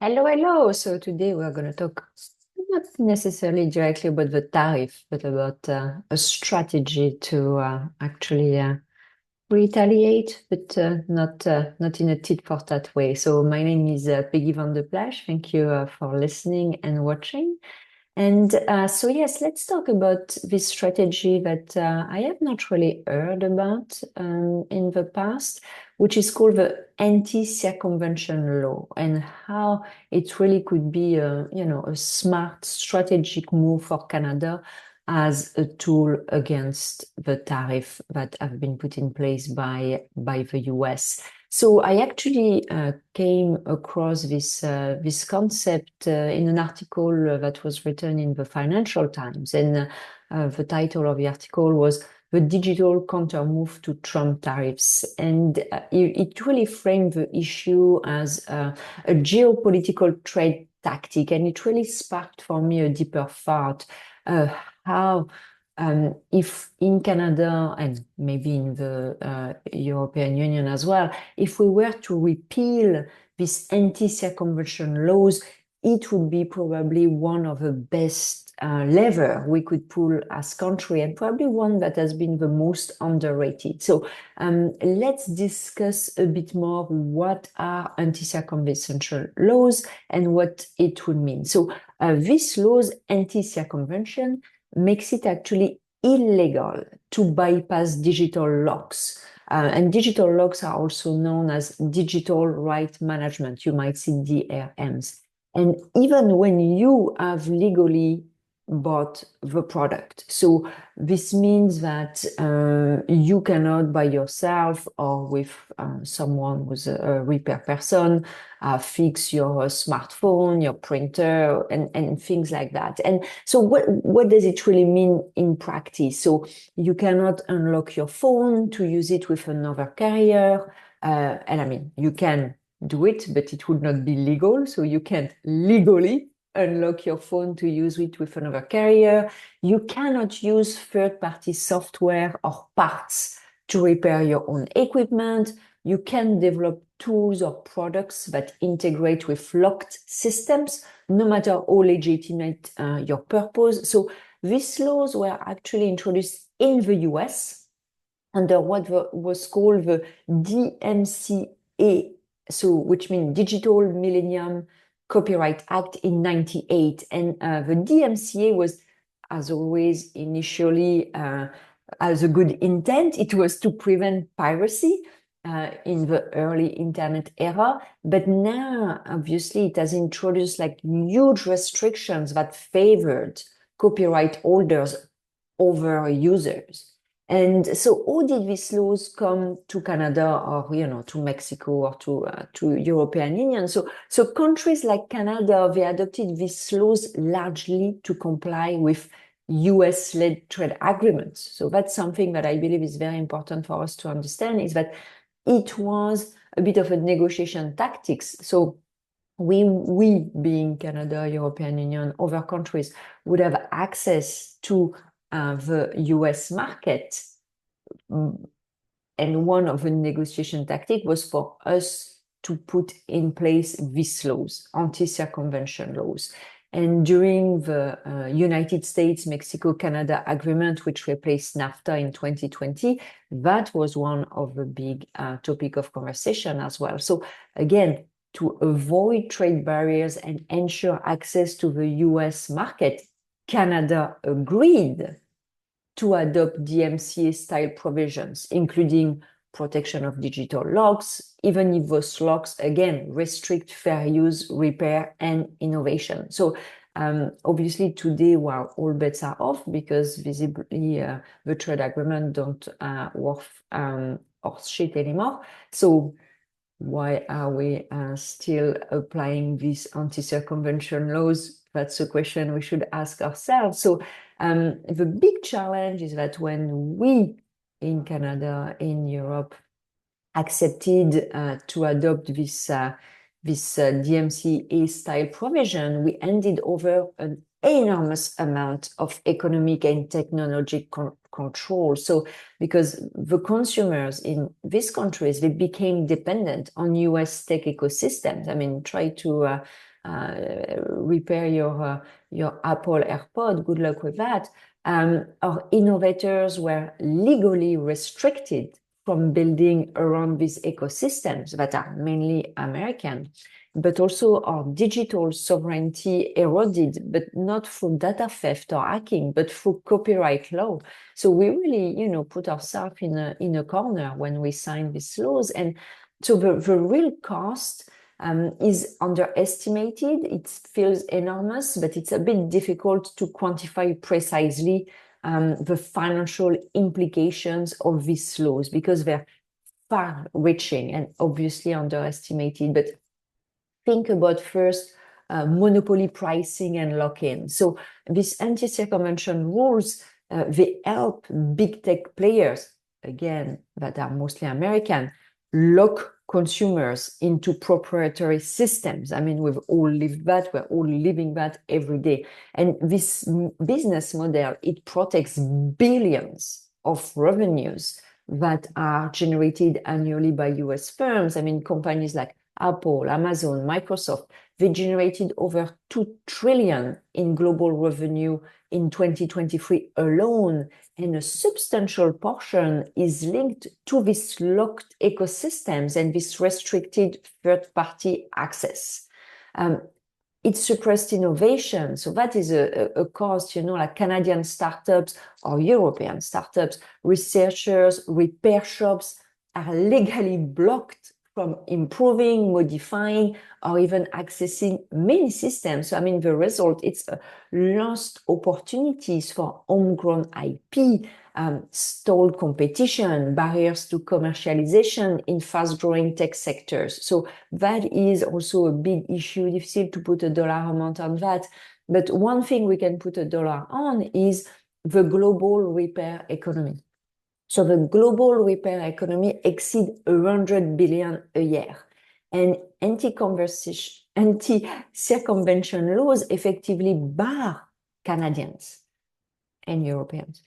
Hello, hello. So today we're going to talk not necessarily directly about the tariff, but about a strategy to actually retaliate, but not in a tit for tat way. So my name is Peggy van der Plassche. Thank you for listening and watching. And so, yes, let's talk about this strategy that I have not really heard about in the past, which is called the anti-circumvention law, and how it really could be a smart strategic move for Canada as a tool against the tariff that have been put in place by the US. So I actually came across this concept in an article that was written in the Financial Times, and the title of the article was "The Digital Countermove to Trump Tariffs," and it really framed the issue as a geopolitical trade tactic, and it really sparked for me a deeper thought how if in Canada and maybe in the European Union as well, if we were to repeal these anti-circumvention laws, it would be probably one of the best lever we could pull as country, and probably one that has been the most underrated. So let's discuss a bit more what are anti-circumvention laws and what it would mean. So this laws, anti-circumvention, makes it actually illegal to bypass digital locks. And digital locks are also known as digital right management. You might see DRMs. And even when you have legally bought the product. So this means that you cannot by yourself or with someone who's a repair person fix your smartphone, your printer, and things like that. And so what does it really mean in practice? So you cannot unlock your phone to use it with another carrier. And I mean, you can do it, but it would not be legal. So you can't legally unlock your phone to use it with another carrier. You cannot use third-party software or parts to repair your own equipment. You can develop tools or products that integrate with locked systems, no matter how legitimate your purpose. So these laws were actually introduced in the US under what was called the DMCA, so which means Digital Millennium Copyright Act in 98. And the DMCA was, as always, initially as a good intent. It was to prevent piracy in the early internet era. But now, obviously, it has introduced like huge restrictions that favored copyright holders over users. And so how did these laws come to Canada or, to Mexico or to European Union? So countries like Canada, they adopted these laws largely to comply with US-led trade agreements. So that's something that I believe is very important for us to understand, is that it was a bit of a negotiation tactics. So we being Canada, European Union, other countries would have access to the US market. And one of the negotiation tactics was for us to put in place these laws, anti-circumvention laws. And during the United States-Mexico-Canada agreement, which replaced NAFTA in 2020, that was one of the big topic of conversation as well. So again, to avoid trade barriers and ensure access to the US market, Canada agreed to adopt DMCA-style provisions, including protection of digital locks, even if those locks, again, restrict fair use, repair, and innovation. So obviously today, while all bets are off because visibly the trade agreement don't worth horse shit anymore. So why are we still applying these anti-circumvention laws? That's a question we should ask ourselves. So the big challenge is that when we in Canada, in Europe, accepted to adopt this DMCA style provision, we handed over an enormous amount of economic and technology control. So because the consumers in these countries, they became dependent on US tech ecosystems. I mean, try to repair your Apple AirPod, good luck with that. Our innovators were legally restricted from building around these ecosystems that are mainly American, but also our digital sovereignty eroded, but not through data theft or hacking, but through copyright law. So we really, put ourselves in a corner when we sign these laws. And so the real cost is underestimated. It feels enormous, but it's a bit difficult to quantify precisely the financial implications of these laws because they're far-reaching and obviously underestimated. But think about first monopoly pricing and lock-in. So these anti-circumvention rules, they help big tech players, again, that are mostly American, lock consumers into proprietary systems. I mean, we've all lived that, we're all living that every day. And this business model, it protects billions of revenues that are generated annually by US firms. I mean, companies like Apple, Amazon, Microsoft, they generated over 2 trillion in global revenue in 2023 alone, and a substantial portion is linked to these locked ecosystems and this restricted third-party access. It suppressed innovation. So that is a cost, like Canadian startups or European startups, researchers, repair shops are legally blocked from improving, modifying, or even accessing many systems. So, I mean, the result, it's lost opportunities for homegrown IP, stalled competition, barriers to commercialization in fast-growing tech sectors. So that is also a big issue, difficult to put a dollar amount on that. But one thing we can put a dollar on is the global repair economy. So the global repair economy exceeds 100 billion a year. And anti-circumvention laws effectively bar Canadians and Europeans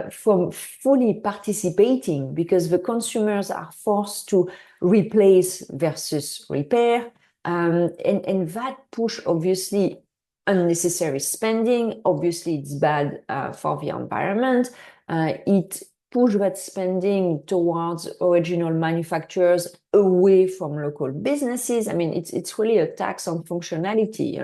from fully participating because the consumers are forced to replace versus repair. And that push, obviously, unnecessary spending. Obviously, it's bad for the environment. It push that spending towards original manufacturers away from local businesses. I mean, it's really a tax on functionality,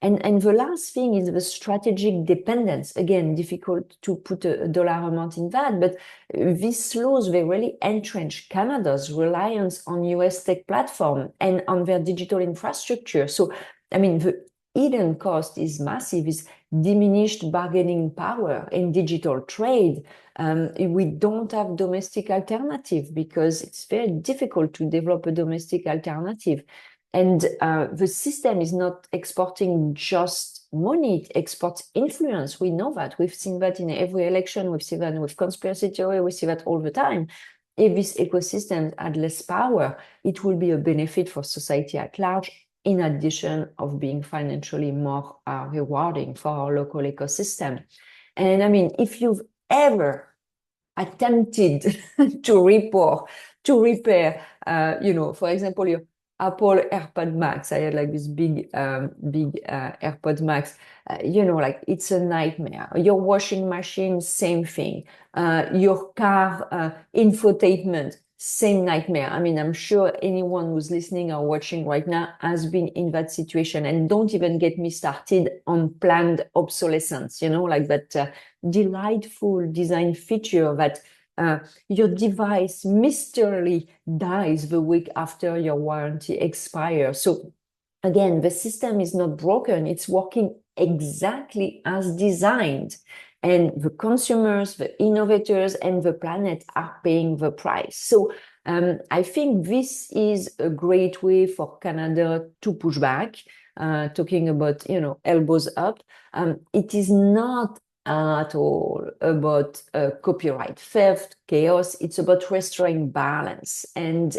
And the last thing is the strategic dependence. Again, difficult to put a dollar amount in that, but these laws, they really entrench Canada's reliance on US tech platform and on their digital infrastructure. So, I mean, the hidden cost is massive, is diminished bargaining power in digital trade. We don't have domestic alternative because it's very difficult to develop a domestic alternative. And the system is not exporting just money, it exports influence. We know that. We've seen that in every election. We've seen that with conspiracy theory. We see that all the time. If this ecosystem had less power, it will be a benefit for society at large, in addition of being financially more rewarding for our local ecosystem. And I mean, if you've ever attempted to repair, for example, your Apple AirPods Max. I had like this big AirPods Max. It's a nightmare. Your washing machine, same thing. Your car infotainment, same nightmare. I mean, I'm sure anyone who's listening or watching right now has been in that situation. And don't even get me started on planned obsolescence, like that delightful design feature that your device mysteriously dies the week after your warranty expires. So again, the system is not broken. It's working exactly as designed. And the consumers, the innovators, and the planet are paying the price. So I think this is a great way for Canada to push back, talking about, elbows up. It is not at all about copyright theft, chaos. It's about restoring balance. And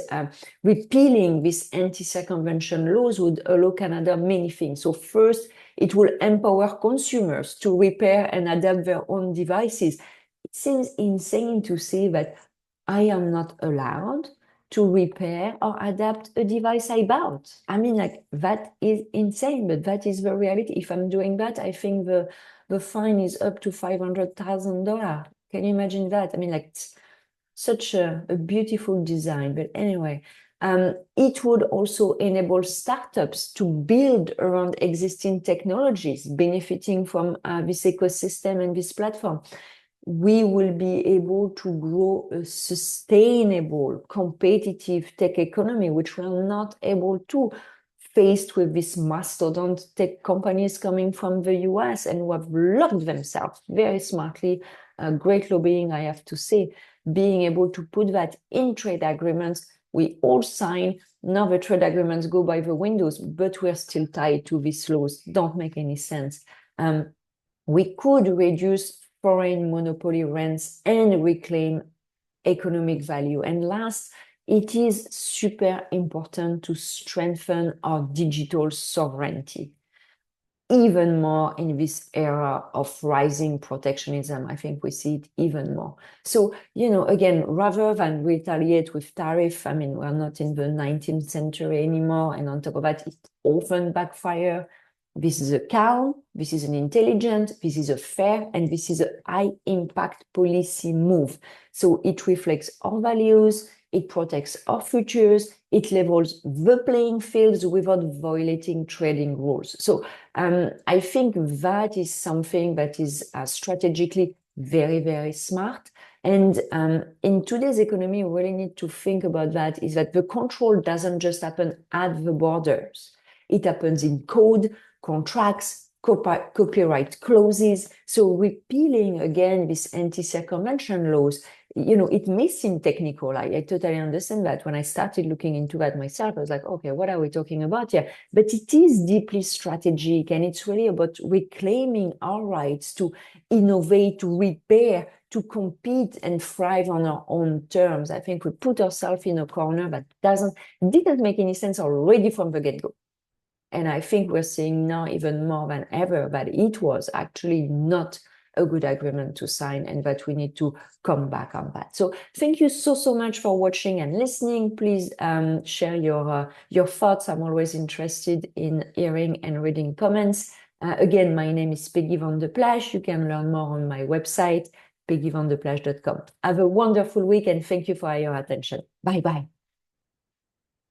repealing these anti-circumvention laws would allow Canada many things. So first, it will empower consumers to repair and adapt their own devices. It seems insane to say that I am not allowed to repair or adapt a device I bought. I mean, like, that is insane, but that is the reality. If I'm doing that, I think the fine is up to $500,000. Can you imagine that? I mean, like, such a beautiful design. But anyway, it would also enable startups to build around existing technologies, benefiting from this ecosystem and this platform. We will be able to grow a sustainable, competitive tech economy, which we're not able to, faced with these mastodont tech companies coming from the US and who have locked themselves very smartly. Great lobbying, I have to say, being able to put that in trade agreements. We all sign. Now the trade agreements go by the windows, but we're still tied to these laws. Don't make any sense. We could reduce foreign monopoly rents and reclaim economic value. And last, it is super important to strengthen our digital sovereignty. Even more in this era of rising protectionism, I think we see it even more. So, again, rather than retaliate with tariff, I mean, we're not in the 19th century anymore. And on top of that, it often backfire. This is a calm, this is an intelligent, this is a fair, and this is a high impact policy move. So it reflects our values, it protects our futures, it levels the playing fields without violating trading rules. So I think that is something that is strategically very, very smart. And in today's economy, we really need to think about that, is that the control doesn't just happen at the borders. It happens in code, contracts, copyright clauses. So repealing, again, these anti-circumvention laws, it may seem technical. I totally understand that. When I started looking into that myself, I was like, okay, what are we talking about here? But it is deeply strategic, and it's really about reclaiming our rights to innovate, to repair, to compete and thrive on our own terms. I think we put ourselves in a corner that didn't make any sense already from the get-go. And I think we're seeing now even more than ever that it was actually not a good agreement to sign, and that we need to come back on that. So thank you so much for watching and listening. Please share your thoughts. I'm always interested in hearing and reading comments. Again, my name is Peggy van de Plassche. You can learn more on my website, peggyvandeplassche.com. Have a wonderful week, and thank you for your attention. Bye-bye.